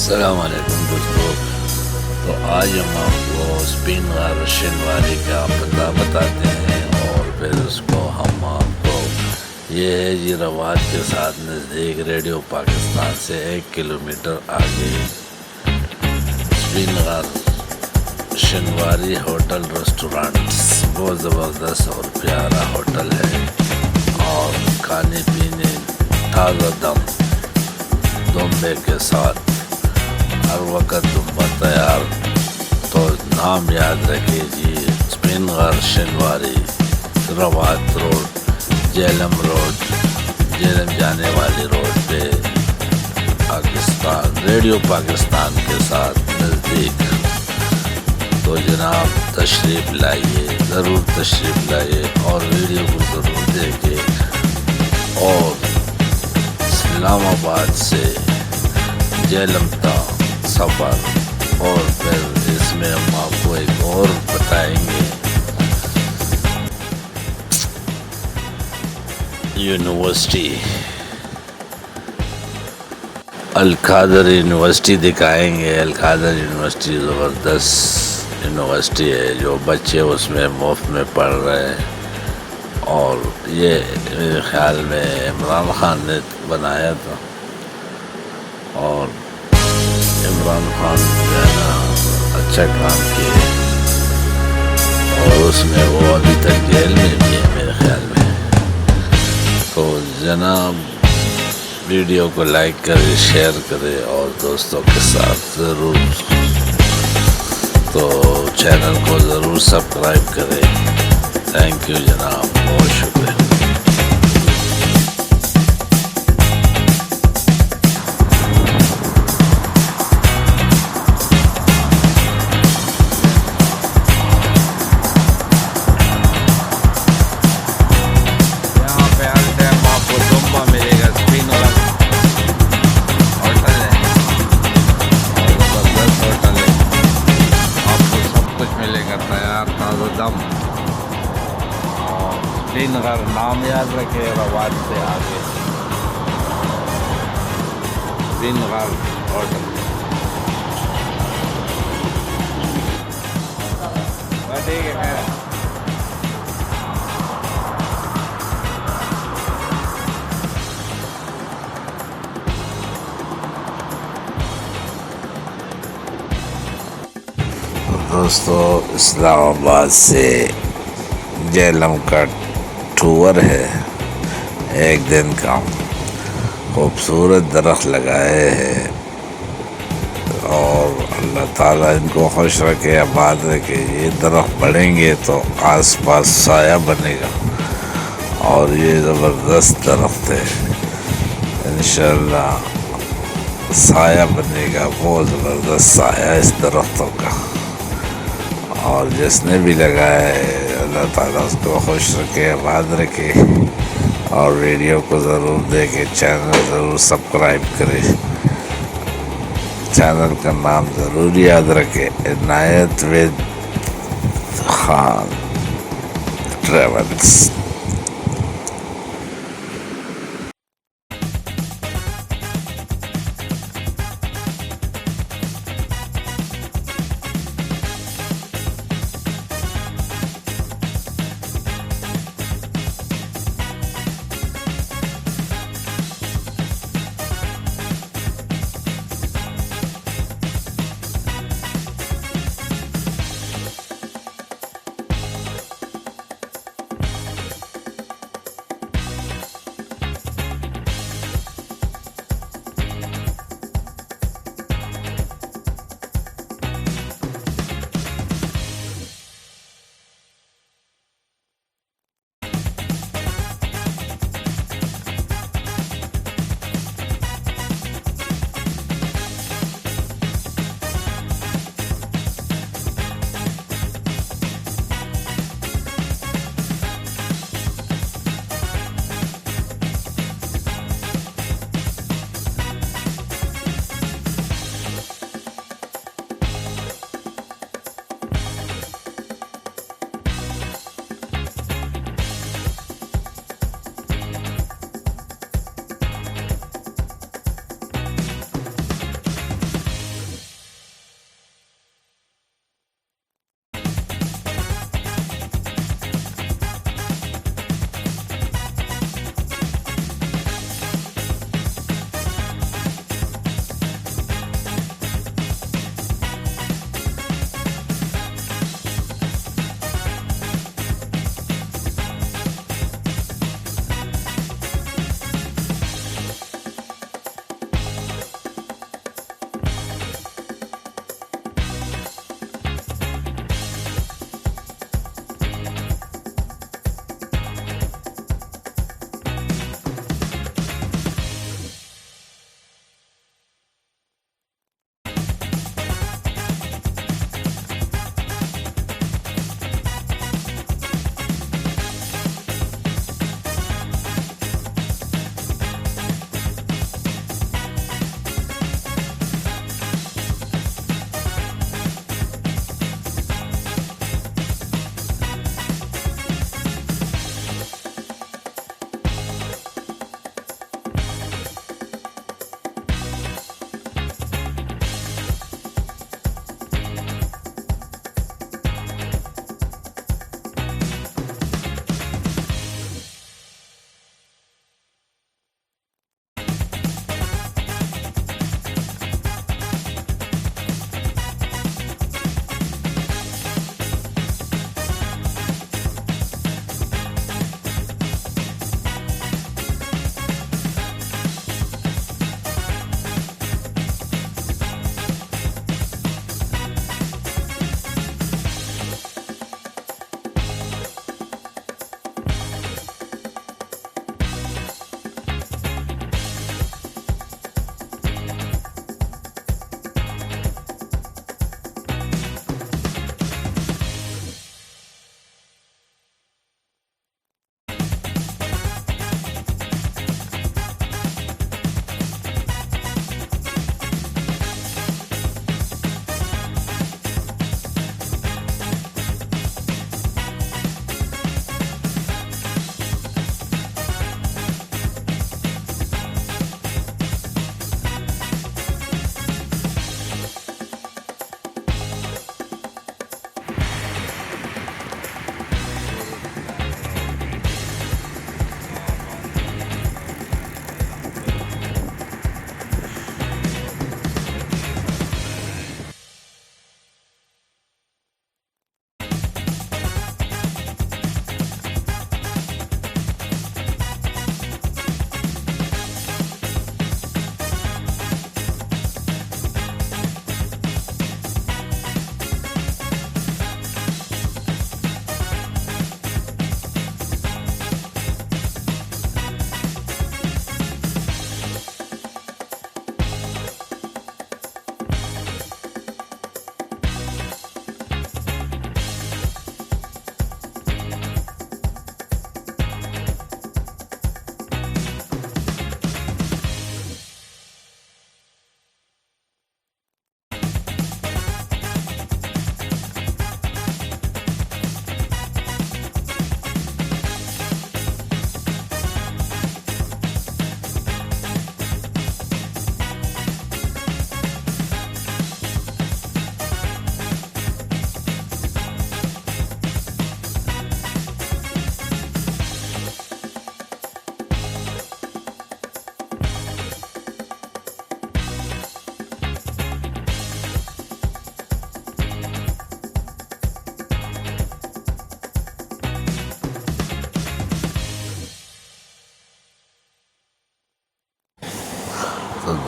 السلام علیکم دوستو. تو آج ہم آپ کو اسپین غار شنواری کا پتہ بتاتے ہیں اور پھر اس کو ہم آپ کو یہ ہے جی رواد کے ساتھ نزدیک ریڈیو پاکستان سے 1 کلومیٹر آگے اسپین غار شنواری ہوٹل ریسٹورانٹس بہت زبردست اور پیارا ہوٹل ہے اور کھانے پینے تازہ دم دمبے کے ساتھ ہر وقت دمبا تیار. تو نام یاد رکھے جی اسپین غار شنواری رواد روڈ جیلم جانے والی روڈ پہ پاکستان ریڈیو پاکستان کے ساتھ نزدیک. تو جناب تشریف لائیے, ضرور تشریف لائیے اور ویڈیو کو ضرور دیکھیں. اور اسلام آباد سے جیلم کا سفر اور پھر اس میں ہم آپ کو ایک اور بتائیں گے یونیورسٹی القادر یونیورسٹی دکھائیں گے. القادر یونیورسٹی زبردست یونیورسٹی ہے جو بچے اس میں مفت میں پڑھ رہے ہیں اور یہ میرے خیال میں عمران خان نے بنایا تھا اور عمران خان جو ہے نا اچھا کام کیے اور اس میں وہ ابھی تک جیل میں بھی ہے میرے خیال میں. تو جناب ویڈیو کو لائک کرے, شیئر کرے اور دوستوں کے ساتھ ضرور, تو چینل کو ضرور سبسکرائب کرے. تھینک یو جناب, بہت شکریہ. اسپین غار نام یاد رکھے, رواد سے آگے اسپین غار ہوٹل. ٹھیک ہے خیر. دوستو اسلام آباد سے جیلم کا ٹور ہے, 1 دن کا. خوبصورت درخت لگائے ہیں اور اللہ تعالیٰ ان کو خوش رکھے, آباد رکھے. یہ درخت بڑھیں گے تو آس پاس سایہ بنے گا اور یہ زبردست درخت ہے. انشاءاللہ سایہ بنے گا, بہت زبردست سایہ اس درختوں کا. اور جس نے بھی لگایا ہے اللہ تعالیٰ اس کو خوش رکھے, آباد رکھے. اور ویڈیو کو ضرور دیکھیں, چینل ضرور سبسکرائب کرے. چینل کا نام ضرور یاد رکھے, عنایت ود خان ٹریولز.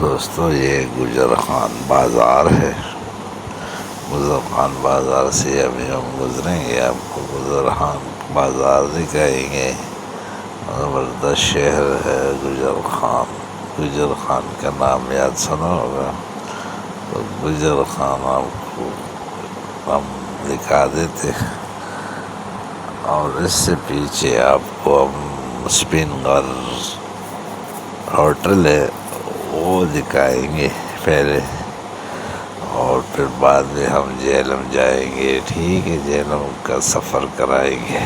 دوستو یہ گجر خان بازار ہے. گجر خان بازار سے ابھی ہم گزریں گے، آپ کو گجر خان بازار دکھائیں گے. زبردست شہر ہے گجر خان. گجر خان کا نام یاد سنا ہوگا تو گجر خان آپ کو ہم دکھا دیتے. اور اس سے پیچھے آپ کو ہم اسپن غر ہوٹل ہے وہ دکھائیں گے پہلے، اور پھر بعد میں ہم جہلم جائیں گے. ٹھیک ہے، جہلم کا سفر کرائیں گے.